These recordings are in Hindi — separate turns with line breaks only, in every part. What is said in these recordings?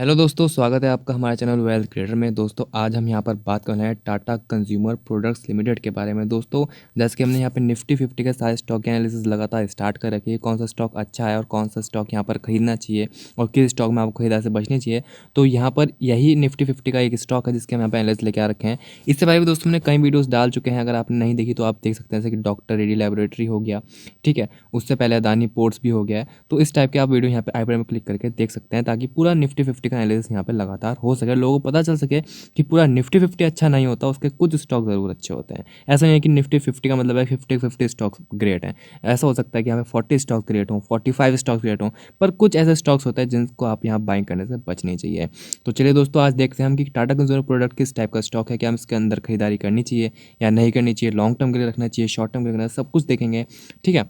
हेलो दोस्तों, स्वागत है आपका हमारे चैनल वेल्थ क्रिएटर में। दोस्तों आज हम यहाँ पर बात करने हैं टाटा कंज्यूमर प्रोडक्ट्स लिमिटेड के बारे में। दोस्तों जैसे कि हमने यहाँ पे निफ्टी 50 के सारे स्टॉक की एनालिसिस लगातार स्टार्ट कर रखी है, कौन सा स्टॉक अच्छा है और कौन सा स्टॉक यहाँ पर खरीदना चाहिए और किस स्टॉक में आपको खरीदारी से बचनी चाहिए। तो यहाँ पर यही निफ्टी 50 का एक स्टॉक है जिसके हम यहाँ पर एनालिसिस लेके आ रखे हैं। इससे पहले भी दोस्तों हमने कई वीडियोज़ डाल चुके हैं, अगर आपने नहीं देखी तो आप देख सकते हैं, जैसे कि डॉक्टर रेड्डी लेबोरेटरी हो गया, ठीक है, उससे पहले अदानी पोर्ट्स भी हो गया है। तो इस टाइप के आप वीडियो यहाँ पे आई बटन में क्लिक करके देख सकते हैं, ताकि पूरा निफ्टी 50 का एनालिसिस यहाँ पे लगातार हो सके, लोगों को पता चल सके कि पूरा निफ्टी 50 अच्छा नहीं होता, उसके कुछ स्टॉक ज़रूर अच्छे होते हैं। ऐसा नहीं है कि निफ्टी 50 का मतलब है 50 स्टॉक्स ग्रेट हैं। ऐसा हो सकता है कि यहाँ पे 40 स्टॉक ग्रेट हों, 45 स्टॉक ग्रेट हों, पर कुछ ऐसे स्टॉक्स होते हैं जिनको आप यहाँ बाइंग करने से बचनी चाहिए। तो चलिए दोस्तों, आज देखते हैं हम कि टाटा कंज्यूमर प्रोडक्ट किस टाइप का स्टॉक है, क्या हम इसके अंदर खरीदारी करनी चाहिए या नहीं करनी चाहिए, लॉन्ग टर्म के लिए रखना चाहिए, शॉर्ट टर्म के लिए रखना, सब कुछ देखेंगे। ठीक है,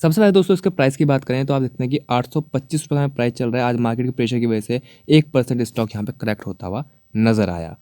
सबसे पहले दोस्तों इसके प्राइस की बात करें तो आप देखते हैं कि 825 रुपये में प्राइस चल रहा है। आज मार्केट के प्रेशर की वजह से 1% स्टॉक यहाँ पे करेक्ट होता हुआ नजर आया।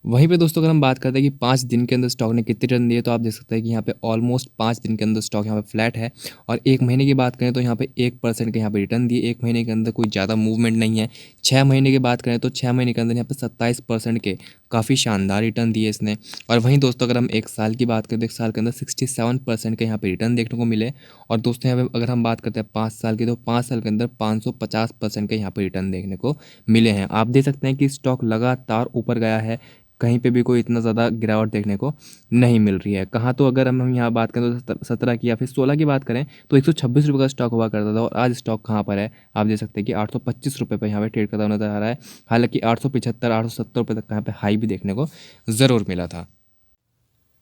वहीं पे दोस्तों अगर हम बात करते हैं कि 5 दिन के अंदर स्टॉक ने कितने रिटर्न दिए, तो आप देख सकते हैं कि यहाँ पे ऑलमोस्ट 5 दिन के अंदर स्टॉक यहाँ पे फ्लैट है। और एक महीने की बात करें तो यहाँ पे 1% के यहाँ पे रिटर्न दिए। एक महीने के अंदर कोई ज़्यादा मूवमेंट नहीं है। 6 महीने की बात करें तो 6 महीने के अंदर यहाँ पे 27% के काफ़ी शानदार रिटर्न दिए इसने। और वहीं दोस्तों अगर हम एक साल की बात करें तो एक साल के अंदर 67% के यहाँ पे रिटर्न देखने को मिले। और दोस्तों यहाँ पे अगर हम बात करते हैं 5 साल की, तो 5 साल के अंदर 550% के यहाँ पे रिटर्न देखने को मिले हैं। आप देख सकते हैं कि स्टॉक लगातार ऊपर गया है, कहीं पे भी कोई इतना ज़्यादा गिरावट देखने को नहीं मिल रही है। कहाँ तो अगर हम यहाँ बात करें तो 17 की या फिर 16 की बात करें तो 126 रुपये का स्टॉक हुआ करता था, और आज स्टॉक कहाँ पर है आप देख सकते हैं कि 825 रुपये पर यहाँ पे ट्रेड करता हुआ नजर आ रहा है। हालांकि 875 870 रुपये तक यहाँ पे हाई भी देखने को ज़रूर मिला था।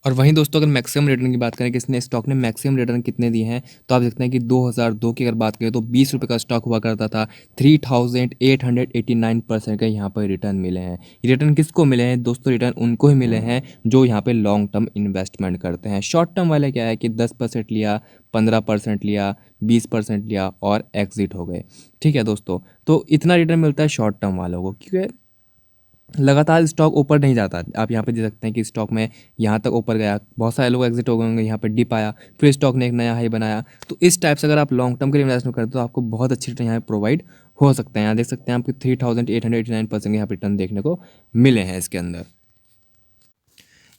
और वहीं दोस्तों अगर मैक्सिमम रिटर्न की बात करें कि इसने स्टॉक ने मैक्सिमम रिटर्न कितने दिए हैं, तो आप देखते हैं कि 2002 की अगर बात करें तो 20 रुपये का स्टॉक हुआ करता था। 3889% के यहाँ पर रिटर्न मिले हैं। रिटर्न किसको मिले हैं दोस्तों? रिटर्न उनको ही मिले हैं जो यहाँ पे लॉन्ग टर्म इन्वेस्टमेंट करते हैं। शॉर्ट टर्म वाले क्या है कि 10% लिया, 15% लिया, 20% लिया और एग्जिट हो गए। ठीक है दोस्तों, तो इतना रिटर्न मिलता है शॉर्ट टर्म वालों को, क्योंकि लगातार स्टॉक ऊपर नहीं जाता। आप यहाँ पे देख सकते हैं कि स्टॉक में यहाँ तक ऊपर गया, बहुत सारे लोग एग्जिट हो गए होंगे, यहाँ पे डिप आया, फिर स्टॉक ने एक नया हाई बनाया। तो इस टाइप से अगर आप लॉन्ग टर्म के लिए इन्वेस्टमेंट करते हो तो आपको बहुत अच्छी रिटर्न यहाँ प्रोवाइड हो सकते हैं। यहाँ देख सकते हैं आपके 3889% के यहाँ पे रिटर्न देखने को मिले हैं इसके अंदर।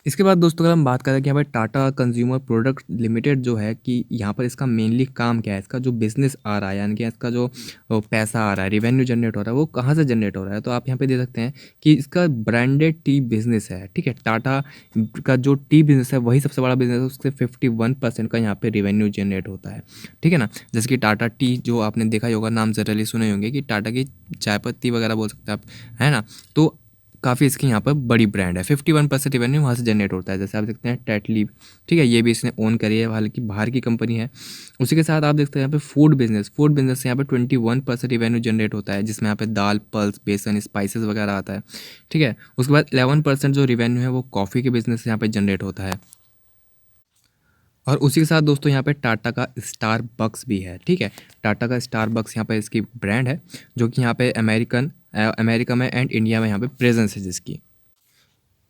इसके बाद दोस्तों अगर हम बात करें कि यहाँ पर टाटा कंज्यूमर प्रोडक्ट लिमिटेड जो है, कि यहाँ पर इसका मेनली काम क्या है, इसका जो बिज़नेस आ रहा है, यानी कि इसका जो पैसा आ रहा है, रेवेन्यू जनरेट हो रहा है, वो कहाँ से जनरेट हो रहा है। तो आप यहाँ पे दे सकते हैं कि इसका ब्रांडेड टी बिज़नेस है। ठीक है, टाटा का जो टी बिज़नेस है वही सबसे बड़ा बिज़नेस है, उससे 51% का यहाँ पे रेवेन्यू जनरेट होता है। ठीक है ना, जैसे कि टाटा टी जो आपने देखा ही होगा, नाम ज़रूर सुने होंगे कि टाटा की चाय पत्ती वगैरह बोल सकते हैं आप, है ना। तो काफ़ी इसकी यहाँ पर बड़ी ब्रांड है। 51% रेवेन्यू वहाँ से जनरेट होता है। जैसे आप देखते हैं टेटली, ठीक है, ये भी इसने ओन करी है, हालांकि बाहर की कंपनी है। उसी के साथ आप देखते हैं यहाँ पे फूड बिजनेस से यहाँ पे 21% रेवेन्यू जनरेट होता है, जिसमें यहाँ पे दाल, पल्स, बेसन, स्पाइसेस वगैरह आता है। ठीक है, उसके बाद 11% जो रेवेन्यू है वो कॉफ़ी के बिजनेस से यहाँ पे जनरेट होता है। और उसी के साथ दोस्तों यहाँ पे टाटा का स्टारबक्स भी है। ठीक है, टाटा का स्टारबक्स यहाँ पे इसकी ब्रांड है, जो कि यहाँ पे अमेरिका में एंड इंडिया में यहाँ पे प्रेजेंस है जिसकी।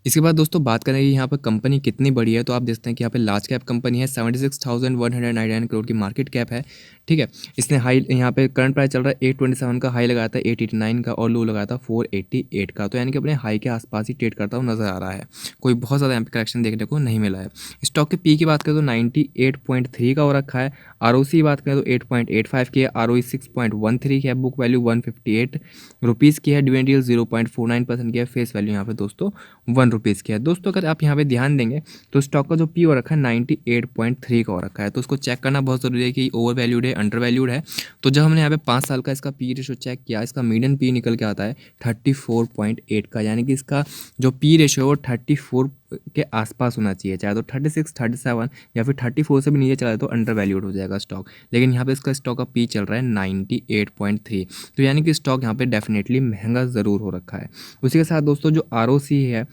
इसके बाद दोस्तों बात करें कि यहाँ पर कंपनी कितनी बड़ी है, तो आप देखते हैं कि यहाँ पे लार्ज कैप कंपनी है। 76,199 करोड़ की मार्केट कैप है। ठीक है, इसने हाई यहाँ पे करंट प्राइस चल रहा है 827 का, हाई लगाया था 889 का और लो लगाया था 488 का। तो यानी कि अपने हाई के आसपास ही ट्रेड करता हुआ नजर आ रहा है, कोई बहुत ज़्यादा यहाँ पे करेक्शन देखने को नहीं मिला है। स्टॉक के पी की बात करें तो 98.3 का हो रखा है। ROC की बात करें तो 8.85 की है, ROE 6.13 की है, बुक वैल्यू 158 रुपीज़ की है, डिविडेंड 0.49% की है, फेस वैल्यू यहाँ पे दोस्तों 1 रुपीज़ की है। दोस्तों अगर आप यहाँ पे ध्यान देंगे तो स्टॉक का जो पी हो रखा है 98.3 का हो रखा है, तो उसको चेक करना बहुत ज़रूरी है कि ओवर वैल्यूड है, अंडर वैल्यूड है। तो जब हमने यहाँ पे 5 साल का इसका पी रेशो चेक किया, इसका मीडियन पी निकल के आता है 34.8 का, यानी कि इसका जो पी रेशो है वो 34 के आसपास होना चाहिए। चाहे तो 36, 37 या फिर 34 से भी नीचे चला जाए तो अंडर वैल्यूड हो जाएगा स्टॉक। लेकिन यहाँ पे इसका स्टॉक का पी चल रहा है 98.3, तो यानी कि स्टॉक यहाँ पे डेफिनेटली महंगा ज़रूर हो रखा है। उसी के साथ दोस्तों जो ROC है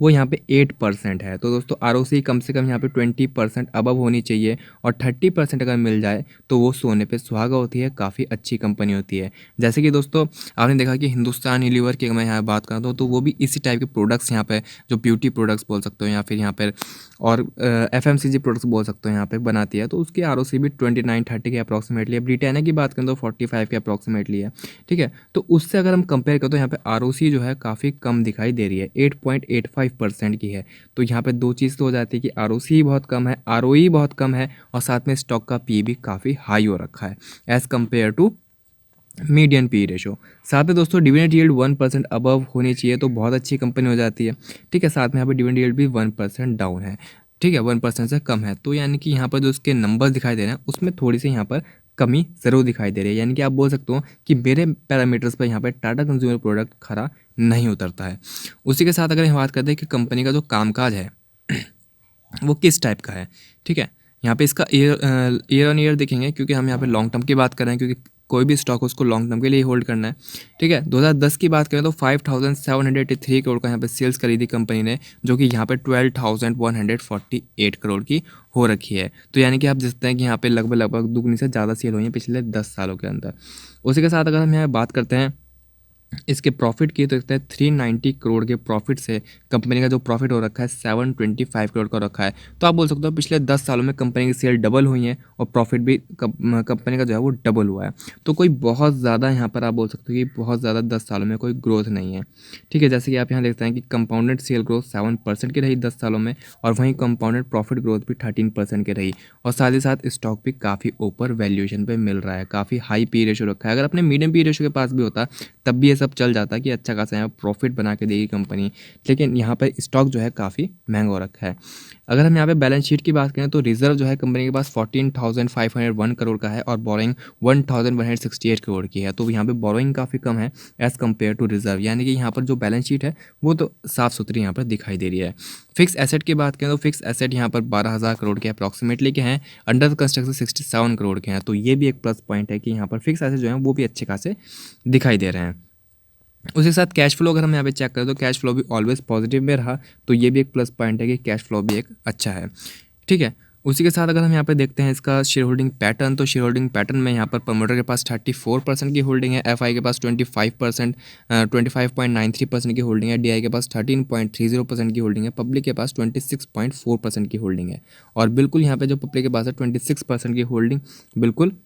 वो यहाँ पे 8% है। तो दोस्तों आरओसी कम से कम यहाँ पे 20% अबव होनी चाहिए, और 30% अगर मिल जाए तो वो सोने पे सुहागा होती है, काफ़ी अच्छी कंपनी होती है। जैसे कि दोस्तों आपने देखा कि हिंदुस्तान यूनिलीवर की अगर मैं यहाँ बात करता हूँ तो वो भी इसी टाइप के प्रोडक्ट्स यहाँ पे, जो ब्यूटी प्रोडक्ट्स बोल सकते हो या फिर यहाँ पर और एफएमसीजी प्रोडक्ट्स बोल सकते हो यहाँ पे बनाती है। तो उसकी आरओसी भी 29-30 के अप्रॉक्सीमेटली है। ब्रिटानिया की बात करें तो 45 के अप्रॉक्सीमेटली है। ठीक है, तो उससे अगर हम कंपेयर करें तो यहाँ पे आरओसी जो है काफ़ी कम दिखाई दे रही है, 8.85% की है। तो यहाँ पे दो चीज़ तो हो जाती है कि आरओसी बहुत कम है, आरओई बहुत कम है, और साथ में स्टॉक का पी भी काफ़ी हाई हो रखा है as compare to median P ratio. साथ में दोस्तों डिविडेंड यील्ड 1% अबव होनी चाहिए तो बहुत अच्छी कंपनी हो जाती है। ठीक है, साथ में यहाँ पे डिविडेंड यील्ड भी 1% डाउन है। ठीक है, 1% से कम है। तो यानी कि यहाँ पर जो उसके नंबर्स दिखाई दे रहे हैं उसमें थोड़ी सी यहाँ पर कमी ज़रूर दिखाई दे रही है। यानी कि आप बोल सकते हो कि मेरे पैरामीटर्स पर यहाँ पर टाटा कंज्यूमर प्रोडक्ट खरा नहीं उतरता है। उसी के साथ अगर हम बात करते हैं कि कंपनी का जो कामकाज है वो किस टाइप का है। ठीक है, यहाँ पे इसका ईयर ऑन ईयर देखेंगे, क्योंकि हम यहाँ पे लॉन्ग टर्म की बात कर रहे हैं, क्योंकि कोई भी स्टॉक उसको लॉन्ग टर्म के लिए होल्ड करना है। ठीक है, 2010 की बात करें तो 5,783 करोड़ का यहाँ पे सेल्स करी थी कंपनी ने, जो कि यहाँ पे 12,148 करोड़ की हो रखी है। तो यानी कि आप देखते हैं कि यहाँ पे लगभग दुगनी से ज़्यादा सेल हुई है पिछले 10 सालों के अंदर। उसी के साथ अगर हम यहाँ बात करते हैं इसके प्रॉफिट की, तो देखते हैं 390 करोड़ के प्रॉफिट से कंपनी का जो प्रॉफिट हो रखा है 725 करोड़ का रखा है। तो आप बोल सकते हो पिछले 10 सालों में कंपनी की सेल डबल हुई है और प्रॉफिट भी कंपनी का जो है वो डबल हुआ है। तो कोई बहुत ज़्यादा यहाँ पर आप बोल सकते हो कि बहुत ज़्यादा 10 सालों में कोई ग्रोथ नहीं है। ठीक है, जैसे कि आप यहाँ देखते हैं कि कंपाउंडेड सेल ग्रोथ 7% की रही 10 सालों में, और वहीं कंपाउंडेड प्रॉफिट ग्रोथ भी 13% की रही, और साथ ही साथ स्टॉक भी काफ़ी ऊपर वैल्यूएशन पे मिल रहा है, काफ़ी हाई पी रेशो रखा है। अगर अपने मीडियम पी रेशो के पास भी होता तब भी ये सब चल जाता कि अच्छा खासा यहाँ प्रॉफिट बना के देगी कंपनी, लेकिन यहाँ पर स्टॉक जो है काफ़ी महंगा हो रखा है। अगर हम यहाँ पे बैलेंस शीट की बात करें तो रिजर्व जो है कंपनी के पास 14,501 करोड़ का है, और बोरोइंग 1,168 करोड़ की है। तो यहाँ पे बोरोइंग काफ़ी कम है एज़ कम्पेयर टू रिजर्व, यानी कि यहाँ पर जो बैलेंस शीट है वो तो साफ़ सुथरी यहाँ पर दिखाई दे रही है। फिक्स एसेट की बात करें तो फिक्स एसेट यहाँ पर 12,000 करोड़ के अप्रॉक्सीमेटली के हैं, अंडर कंस्ट्रक्शन 67 करोड़ के हैं। तो ये भी एक प्लस पॉइंट है कि यहाँ पर फिक्स एसेट जो है वो भी अच्छे खासे दिखाई दे रहे हैं। उसी के साथ कैश फ्लो अगर हम यहाँ पे चेक करें तो कैश फ्लो भी ऑलवेज पॉजिटिव में रहा, तो ये भी एक प्लस पॉइंट है कि कैश फ्लो भी एक अच्छा है। ठीक है, उसी के साथ अगर हम यहाँ पे देखते हैं इसका शेयर होल्डिंग पैटर्न, तो शेयर होल्डिंग पैटर्न में यहाँ पर प्रमोटर के पास 34% की होल्डिंग है, एफआई के पास 25%, 25.93% की होल्डिंग है, डीआई के पास 13.30% की होल्डिंग है, पब्लिक के पास 26.4% की होल्डिंग है। और बिल्कुल यहाँ पे जो पब्लिक के पास है 26% की होल्डिंग बिल्कुल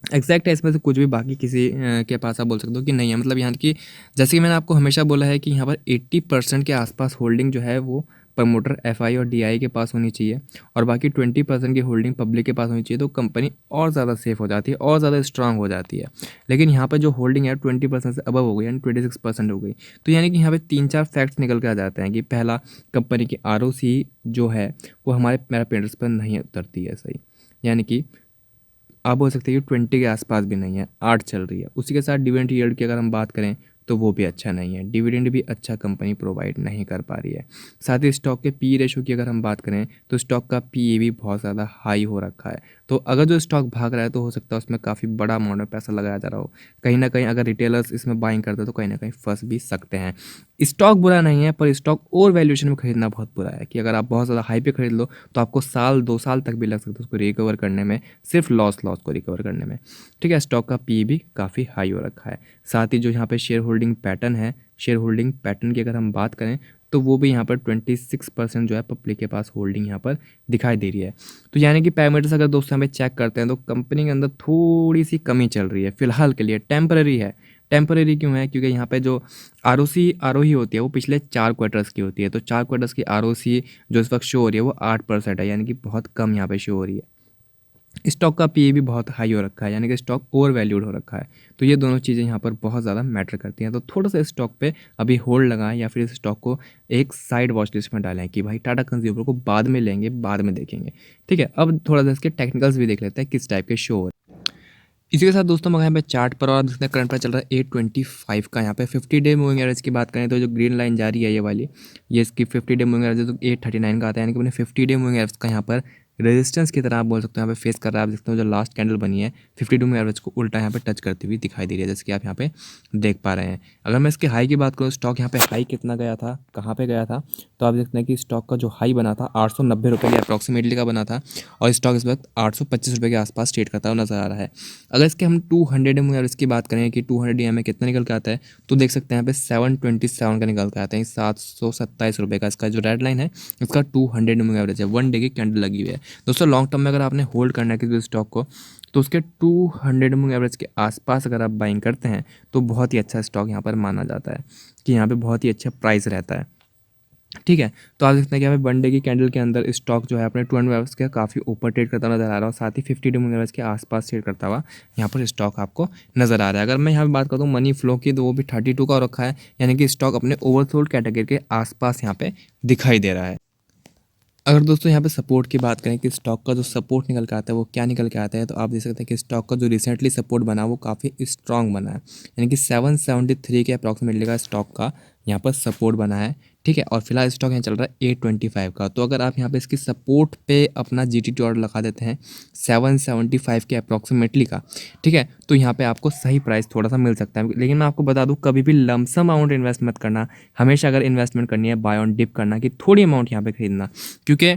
एग्जैक्ट है, इसमें से कुछ भी बाकी किसी के पास आप बोल सकते हो कि नहीं है। मतलब यहाँ की जैसे कि मैंने आपको हमेशा बोला है कि यहाँ पर 80% के आसपास होल्डिंग जो है वो प्रमोटर एफआई और डीआई के पास होनी चाहिए, और बाकी 20% की होल्डिंग पब्लिक के पास होनी चाहिए, तो कंपनी और ज़्यादा सेफ हो जाती है और ज़्यादा स्ट्रांग हो जाती है। लेकिन यहाँ पर जो होल्डिंग है 20% से अबव हो गई, यानी 26% हो गई। तो यानी कि यहाँ पे 3-4 फैक्ट्स निकल के आ जाते हैं कि पहला, कंपनी की आरओसी जो है वो हमारे पैरामीटर्स पर नहीं उतरती है सही, यानी कि आप बोल सकते हैं कि 20 के आसपास भी नहीं है, 8 चल रही है। उसी के साथ डिविडेंड यील्ड की अगर हम बात करें तो वो भी अच्छा नहीं है, डिविडेंड भी अच्छा कंपनी प्रोवाइड नहीं कर पा रही है। साथ ही स्टॉक के पी रेशो की अगर हम बात करें तो स्टॉक का पी भी बहुत ज़्यादा हाई हो रखा है। तो अगर जो स्टॉक भाग रहा है तो हो सकता है उसमें काफ़ी बड़ा अमाउंट में पैसा लगाया जा रहा हो। कहीं ना कहीं अगर रिटेलर्स इसमें बाइंग करते हैं तो कहीं ना कहीं फंस भी सकते हैं। स्टॉक बुरा नहीं है, पर स्टॉक और वैल्यूएशन में खरीदना बहुत बुरा है, कि अगर आप बहुत ज़्यादा हाई पे खरीद लो तो आपको साल 2 साल तक भी लग सकता है उसको रिकवर करने में, सिर्फ लॉस को रिकवर करने में। ठीक है, स्टॉक का पी भी काफ़ी हाई हो रखा है। साथ ही जो यहाँ पे शेयर होल्डिंग पैटर्न है, शेयर होल्डिंग पैटर्न की अगर हम बात करें तो वो भी यहाँ पर 26% जो है पब्लिक के पास होल्डिंग यहाँ पर दिखाई दे रही है। तो यानी कि पैरामीटर्स अगर दोस्तों हमें चेक करते हैं तो कंपनी के अंदर थोड़ी सी कमी चल रही है, फिलहाल के लिए टेम्पररी है। टेम्पररी क्यों है? क्योंकि यहाँ पे जो आरओही होती है वो पिछले 4 क्वार्टर्स की होती है, तो 4 क्वार्टर्स की आरओसी जो इस वक्त शो हो रही है वो 8% है, यानी कि बहुत कम यहाँ पे शो हो रही है। स्टॉक का पी भी बहुत हाई हो रखा है, यानी कि स्टॉक ओवर वैल्यूड हो रखा है। तो ये दोनों चीज़ें यहाँ पर बहुत ज़्यादा मैटर करती हैं। तो थोड़ा सा स्टॉक पे अभी होल्ड लगाएं, या फिर इस स्टॉक को एक साइड वॉच लिस्ट में डालें कि भाई टाटा कंज्यूमर को बाद में लेंगे, बाद में देखेंगे। ठीक है, अब थोड़ा सा इसके टेक्निकल्स भी देख लेते हैं किस टाइप के शो हो रहे हैं। इसी के साथ दोस्तों मैं यहाँ पे चार्ट पर, और जिसमें करंट प्राइस चल रहा है 825 का। यहाँ पे 50 डे मूविंग एवरेज की बात करें तो जो ग्रीन लाइन जा रही है ये वाली, ये इसकी 50 डे मूविंग एवरेज तो 839 का आता है, यानी कि मैंने 50 डे मूविंग एवरेज का यहाँ पर रेजिस्टेंस की तरह आप बोल सकते हो यहाँ पे फेस कर रहा है। आप देखते हो जो लास्ट कैंडल बनी है 52 मूविंग एवरेज को उल्टा यहाँ पे टच करती हुई दिखाई दे रही है, जैसे कि आप यहाँ पे देख पा रहे हैं। अगर मैं इसके हाई की बात करूँ, स्टॉक यहाँ पे हाई कितना गया था, कहाँ पे गया था, तो आप देखते हैं कि स्टॉक का जो हाई बना था 890 रुपये के अप्रॉक्सीमेटली का बना था और स्टॉक इस वक्त 825 रुपये के आसपास ट्रेड करता हुआ नजर आ रहा है। अगर इसके हम 200 मूविंग एवरेज की बात करें कि 200 में कितना निकल के आता है, तो देख सकते हैं यहाँ पे 727 का निकल के आता है, 727 रुपये का इसका जो रेड लाइन है इसका 200 मूविंग एवरेज है, 1 डे की कैंडल लगी हुई है। दोस्तों लॉन्ग टर्म में अगर आपने होल्ड करना है किसी स्टॉक को, तो उसके 200 मूविंग एवरेज के आसपास अगर आप बाइंग करते हैं तो बहुत ही अच्छा स्टॉक यहाँ पर माना जाता है कि यहाँ पे बहुत ही अच्छा प्राइस रहता है। ठीक है, तो आप देखते हैं कि यहाँ पे 1 डे की कैंडल के अंदर स्टॉक जो है अपने 200 एवरेज के काफ़ी ऊपर ट्रेड करता नजर आ रहा है और साथ ही 50 मूविंग एवरेज के आसपास ट्रेड करता हुआ यहाँ पर स्टॉक आपको नजर आ रहा है। अगर मैं यहाँ पे बात करता हूँ मनी फ्लो की, तो वो भी 32 का रखा है, यानी कि स्टॉक अपने ओवरसोल्ड कैटेगरी के आसपास यहाँ पे दिखाई दे रहा है। अगर दोस्तों यहाँ पे सपोर्ट की बात करें कि स्टॉक का जो सपोर्ट निकल के आता है वो क्या निकल के आता है, तो आप देख सकते हैं कि स्टॉक का जो रिसेंटली सपोर्ट बना वो काफ़ी स्ट्रांग बना है, यानी कि 773 के अप्रॉक्सीमेटली का स्टॉक का यहाँ पर सपोर्ट बना है। ठीक है, और फिलहाल स्टॉक यहाँ चल रहा है 825 का। तो अगर आप यहाँ पे इसकी सपोर्ट पे अपना GTT ऑर्डर लगा देते हैं 775 के अप्रॉक्सीमेटली का, ठीक है, तो यहाँ पे आपको सही प्राइस थोड़ा सा मिल सकता है। लेकिन मैं आपको बता दूँ कभी भी लमसम अमाउंट इन्वेस्ट मत करना, हमेशा अगर इन्वेस्टमेंट करनी है बाय ऑन डिप करना, कि थोड़ी अमाउंट यहाँ पे खरीदना, क्योंकि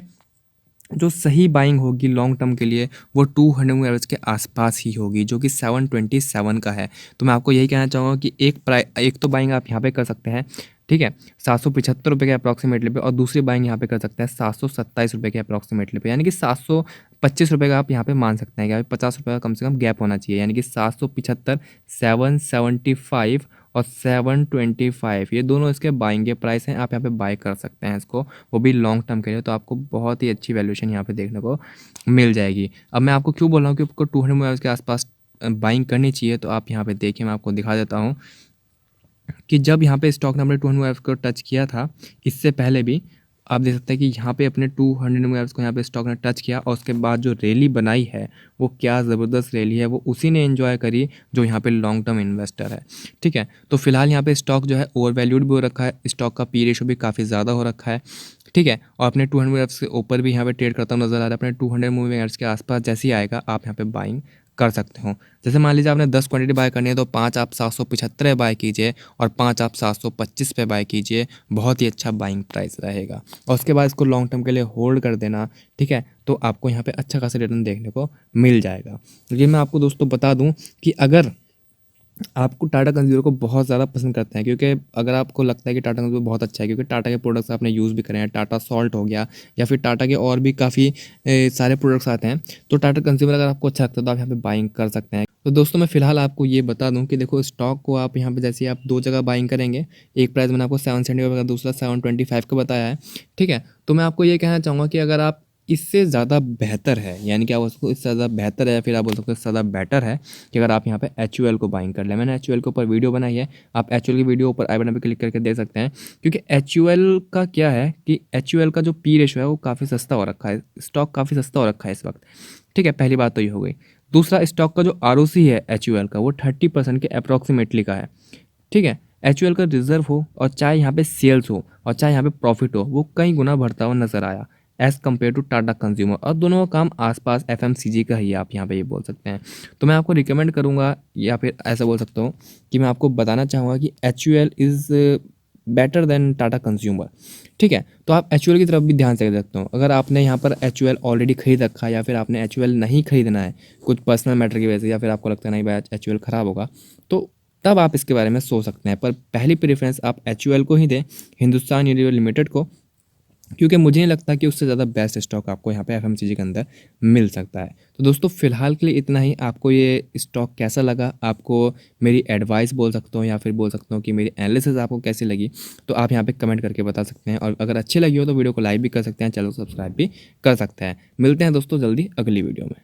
जो सही बाइंग होगी लॉन्ग टर्म के लिए वो 200 मूविंग एवरेज के आसपास ही होगी, जो कि 727 का है। तो मैं आपको यही कहना चाहूँगा कि एक तो बाइंग आप यहाँ पे कर सकते हैं, ठीक है, 775 रुपये के अप्रॉक्सीमेटली पे, और दूसरी बाइंग यहाँ पे कर सकते हैं 727 रुपये के अप्रॉक्सीमेटली पे, यानी कि 725 रुपये का आप यहाँ पे मान सकते हैं कि 50 रुपये का कम से कम गैप होना चाहिए, यानी कि 775, 775 और 725, ये दोनों इसके बाइंग के प्राइस हैं। आप यहाँ पे बाय कर सकते हैं इसको, वो भी लॉन्ग टर्म के लिए, तो आपको बहुत ही अच्छी वैल्यूएशन यहाँ पे देखने को मिल जाएगी। अब मैं आपको क्यों बोल रहा हूँ कि आपको 200 मूविंग के आसपास बाइंग करनी चाहिए, तो आप यहाँ पे देखिए, मैं आपको दिखा देता हूँ कि जब यहाँ पे स्टॉक ने अपने 200 मूविंग को टच किया था, इससे पहले भी आप देख सकते हैं कि यहाँ पे अपने 200 मूविंग को यहाँ पे स्टॉक ने टच किया, और उसके बाद जो रैली बनाई है वो क्या ज़बरदस्त रैली है, वो उसी ने एंजॉय करी जो यहाँ पे लॉन्ग टर्म इन्वेस्टर है। ठीक है, तो फिलहाल यहाँ पे स्टॉक जो है ओवर वैल्यूड भी हो रखा है, स्टॉक का पी रेशो भी काफ़ी ज़्यादा हो रखा है। ठीक है, और अपने 200 मूविंग के ऊपर भी यहाँ पे ट्रेड करता हुआ नजर आ रहा है। अपने 200 मूविंग के आसपास जैसे ही आएगा आप यहाँ पे बाइंग कर सकते हो। जैसे मान लीजिए आपने 10 क्वांटिटी बाय करनी है, तो 5 आप 775 बाय कीजिए और 5 आप 725 पे बाय कीजिए, बहुत ही अच्छा बाइंग प्राइस रहेगा। और उसके बाद इसको लॉन्ग टर्म के लिए होल्ड कर देना, ठीक है, तो आपको यहाँ पे अच्छा खासा रिटर्न देखने को मिल जाएगा। ये मैं आपको दोस्तों बता दूँ कि अगर आपको टाटा कंज्यूमर को बहुत ज़्यादा पसंद करते हैं, क्योंकि अगर आपको लगता है कि टाटा कंज्यूमर बहुत अच्छा है, क्योंकि टाटा के प्रोडक्ट्स आपने यूज़ भी करे हैं, टाटा सॉल्ट हो गया या फिर टाटा के और भी काफ़ी सारे प्रोडक्ट्स आते हैं, तो टाटा कंज्यूमर अगर आपको अच्छा लगता है तो आप यहाँ पे बाइंग कर सकते हैं। तो दोस्तों मैं फिलहाल आपको ये बता दूं कि देखो स्टॉक को आप यहाँ पे जैसे आप दो जगह बाइंग करेंगे, एक प्राइस मैंने आपको 775 का, दूसरा 725 का बताया है। ठीक है, तो मैं आपको ये कहना चाहूँगा कि अगर आप इससे ज़्यादा बेहतर है, यानी कि आप उसको इससे ज़्यादा बेहतर है, या फिर आप बोल सकते हो इससे ज़्यादा बेटर है कि अगर आप यहाँ पे HUL को बाइंग कर लें। मैंने HUL के ऊपर वीडियो बनाई है, आप HUL की वीडियो ऊपर आई बटन पे क्लिक करके देख सकते हैं। क्योंकि HUL का क्या है कि HUL का जो पी रेशो है वो काफ़ी सस्ता हो रखा है, स्टॉक काफ़ी सस्ता हो रखा है इस वक्त। ठीक है, पहली बात तो ये हो गई। दूसरा, स्टॉक का जो ROC है HUL का वो 30% के अप्रॉक्सीमेटली का है। ठीक है, HUL का रिजर्व हो और चाहे यहाँ पे सेल्स हो और चाहे यहाँ पे प्रॉफिट हो, वो कई गुना बढ़ता हुआ नजर आया as compare to Tata consumer, और दोनों का काम आसपास FMCG का ही है, आप यहाँ पे ये बोल सकते हैं। तो मैं आपको रिकमेंड करूँगा, या फिर ऐसा बोल सकता हूँ कि मैं आपको बताना चाहूँगा कि HUL is better than Tata consumer. ठीक है, तो आप HUL की तरफ भी ध्यान से देख सकते हो। अगर आपने यहाँ पर HUL ऑलरेडी खरीद रखा है, या फिर आपने HUL नहीं खरीदना है कुछ पर्सनल मैटर की वजह से, या फिर आपको लगता है नहीं भाई HUL ख़राब होगा, तो तब आप इसके बारे में सोच सकते हैं। पर पहली प्रेफरेंस आप HUL को ही दें, हिंदुस्तान यूनिलीवर लिमिटेड को, क्योंकि मुझे नहीं लगता कि उससे ज़्यादा बेस्ट स्टॉक आपको यहाँ पे FMCG के अंदर मिल सकता है। तो दोस्तों फिलहाल के लिए इतना ही। आपको ये स्टॉक कैसा लगा, आपको मेरी एडवाइस बोल सकता हूँ, या फिर बोल सकता हूँ कि मेरी एनालिसिस आपको कैसी लगी, तो आप यहाँ पे कमेंट करके बता सकते हैं। और अगर अच्छी लगी हो तो वीडियो को लाइक भी कर सकते हैं, चैनल को सब्सक्राइब भी कर सकते हैं। मिलते हैं दोस्तों जल्दी अगली वीडियो में।